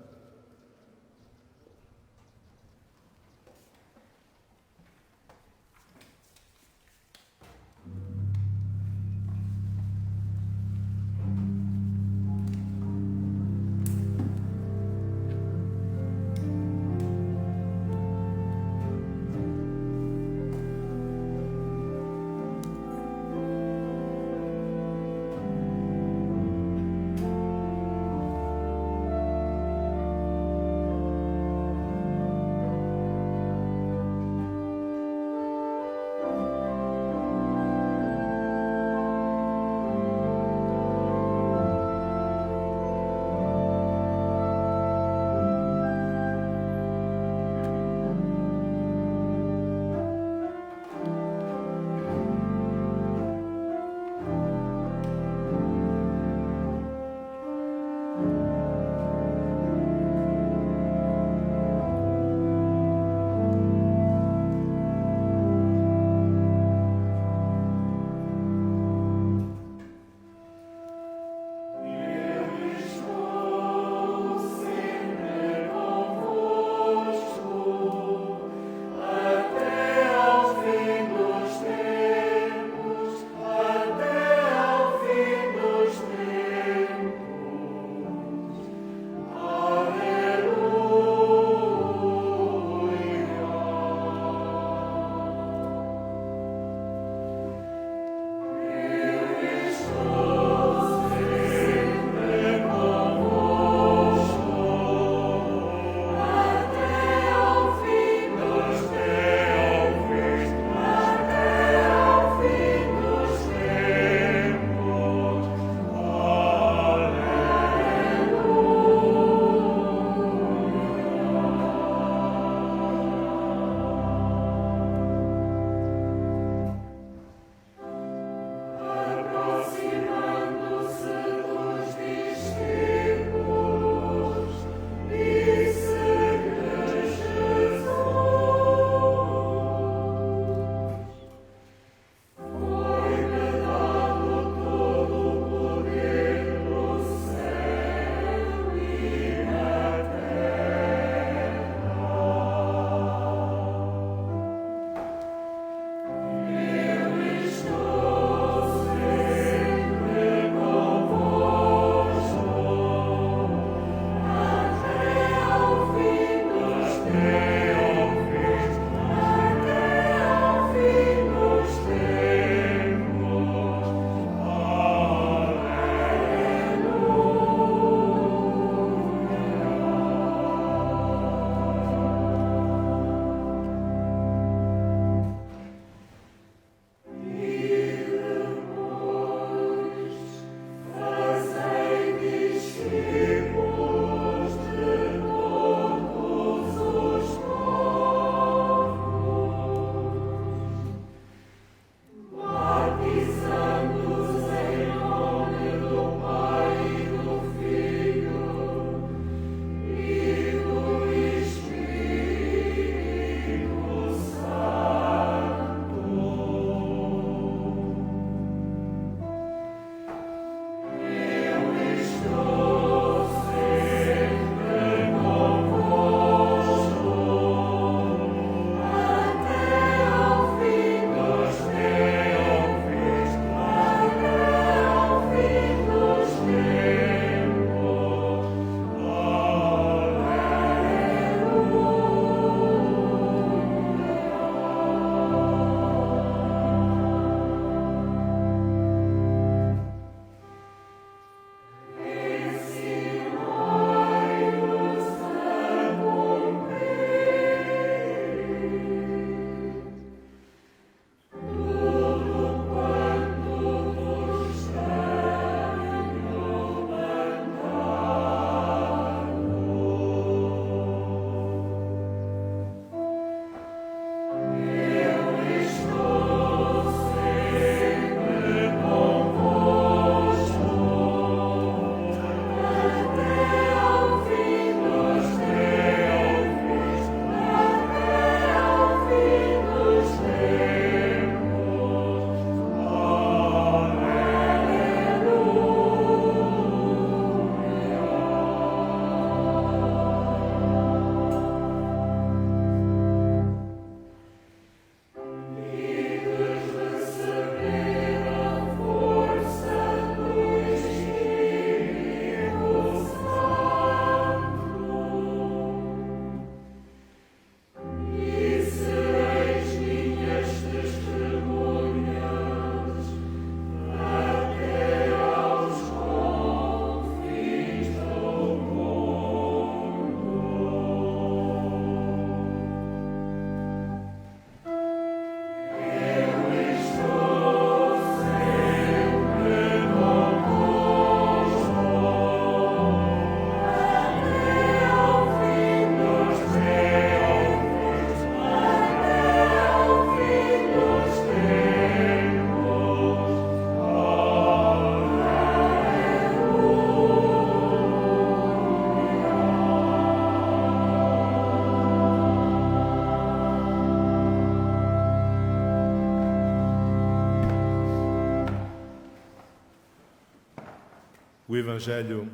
O Evangelho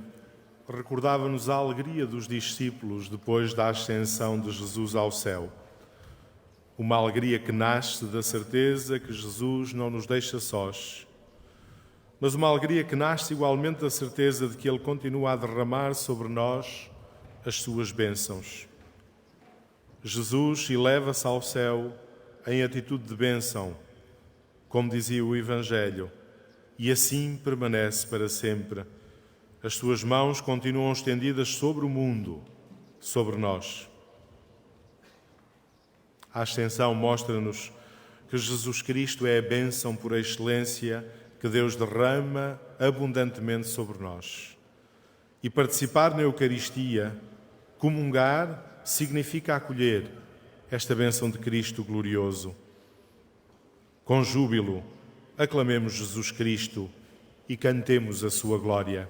recordava-nos a alegria dos discípulos depois da ascensão de Jesus ao céu. Uma alegria que nasce da certeza que Jesus não nos deixa sós, mas uma alegria que nasce igualmente da certeza de que Ele continua a derramar sobre nós as suas bênçãos. Jesus eleva-se ao céu em atitude de bênção, como dizia o Evangelho, e assim permanece para sempre. As suas mãos continuam estendidas sobre o mundo, sobre nós. A ascensão mostra-nos que Jesus Cristo é a bênção por excelência que Deus derrama abundantemente sobre nós. E participar na Eucaristia, comungar, significa acolher esta bênção de Cristo glorioso. Com júbilo, aclamemos Jesus Cristo e cantemos a sua glória.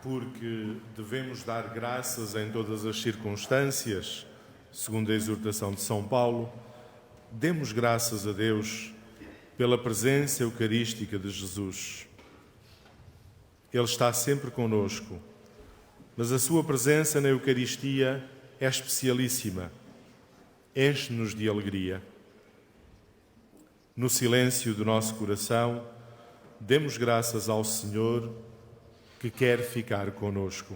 porque devemos dar graças em todas as circunstâncias, segundo a exortação de São Paulo, demos graças a Deus pela presença eucarística de Jesus. Ele está sempre conosco, mas a sua presença na Eucaristia é especialíssima, enche-nos de alegria. No silêncio do nosso coração, demos graças ao Senhor que quer ficar conosco.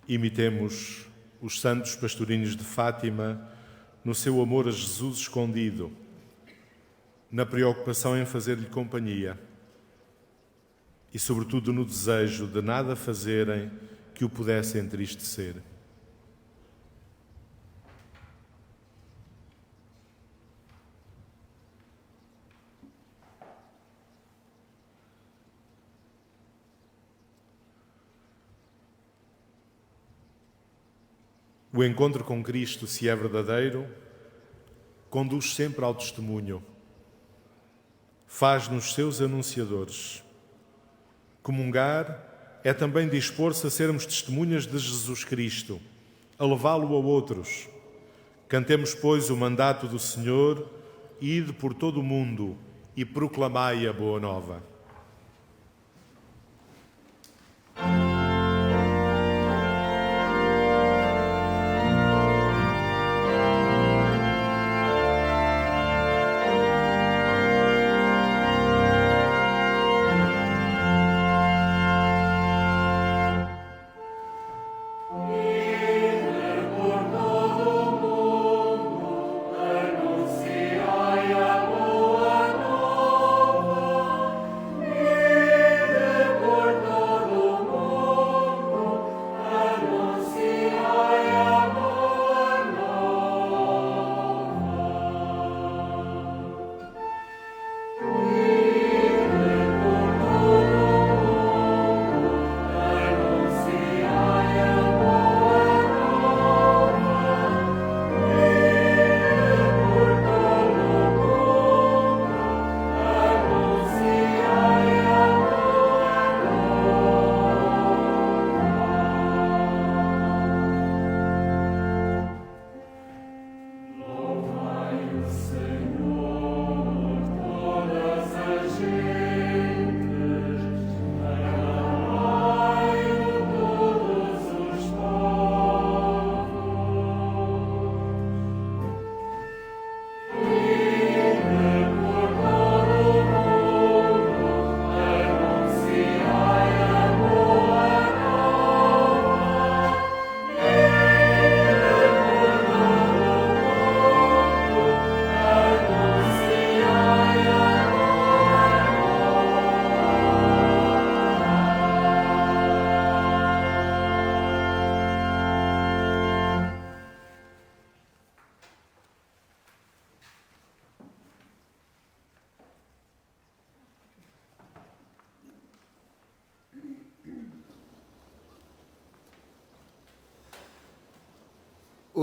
Imitemos os santos pastorinhos de Fátima no seu amor a Jesus escondido, na preocupação em fazer-lhe companhia e, sobretudo, no desejo de nada fazerem que o pudesse entristecer. O encontro com Cristo, se é verdadeiro, conduz sempre ao testemunho. Faz-nos seus anunciadores. Comungar é também dispor-se a sermos testemunhas de Jesus Cristo, a levá-lo a outros. Cantemos, pois, o mandato do Senhor, ide por todo o mundo e proclamai a boa nova.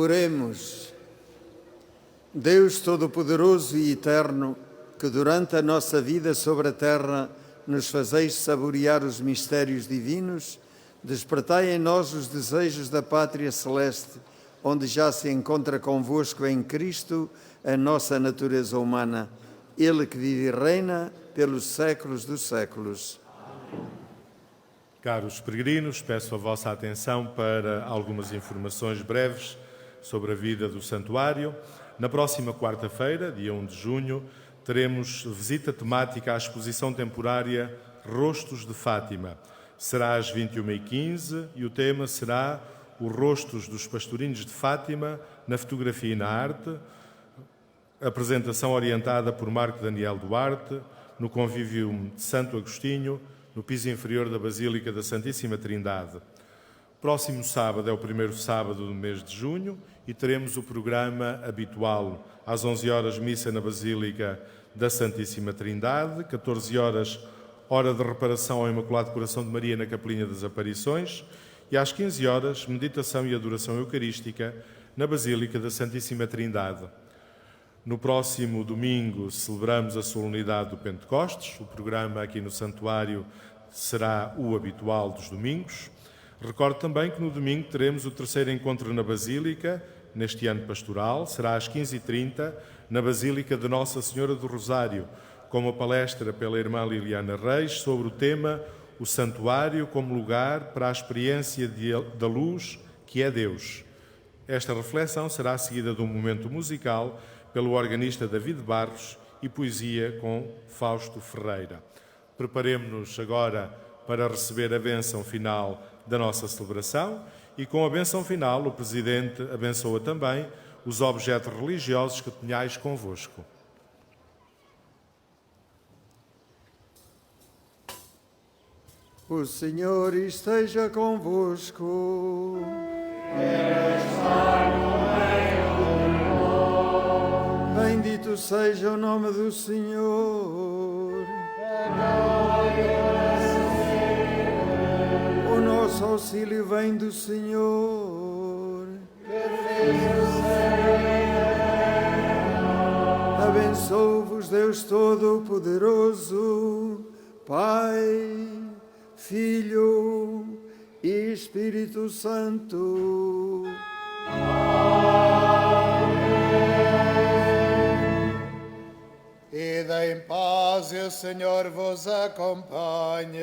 Oremos. Deus Todo-Poderoso e Eterno, que durante a nossa vida sobre a terra nos fazeis saborear os mistérios divinos, despertai em nós os desejos da pátria celeste, onde já se encontra convosco em Cristo a nossa natureza humana. Ele que vive e reina pelos séculos dos séculos. Caros peregrinos, peço a vossa atenção para algumas informações breves sobre a vida do santuário. Na próxima quarta-feira, dia 1 de junho, teremos visita temática à exposição temporária Rostos de Fátima. Será às 21h15 e o tema será os rostos dos pastorinhos de Fátima na fotografia e na arte. Apresentação orientada por Marco Daniel Duarte, no convívio de Santo Agostinho, no piso inferior da Basílica da Santíssima Trindade. Próximo sábado é o primeiro sábado do mês de junho e teremos o programa habitual. Às 11 horas, missa na Basílica da Santíssima Trindade, 14 horas, hora de reparação ao Imaculado Coração de Maria na Capelinha das Aparições, e às 15 horas, meditação e adoração eucarística na Basílica da Santíssima Trindade. No próximo domingo celebramos a solenidade do Pentecostes. O programa aqui no Santuário será o habitual dos domingos. Recordo também que no domingo teremos o terceiro encontro na Basílica, neste ano pastoral. Será às 15h30, na Basílica de Nossa Senhora do Rosário, com uma palestra pela irmã Liliana Reis sobre o tema O Santuário como lugar para a experiência da luz que é Deus. Esta reflexão será seguida de um momento musical pelo organista David Barros e poesia com Fausto Ferreira. Preparemo-nos agora para receber a bênção final da nossa celebração e com a bênção final o Presidente abençoa também os objetos religiosos que tenhais convosco. O Senhor esteja convosco. Bendito seja o nome do Senhor. O nosso auxílio vem do Senhor. Abençoe-vos Deus Todo-Poderoso, Pai, Filho e Espírito Santo. Ida em paz e o Senhor vos acompanhe.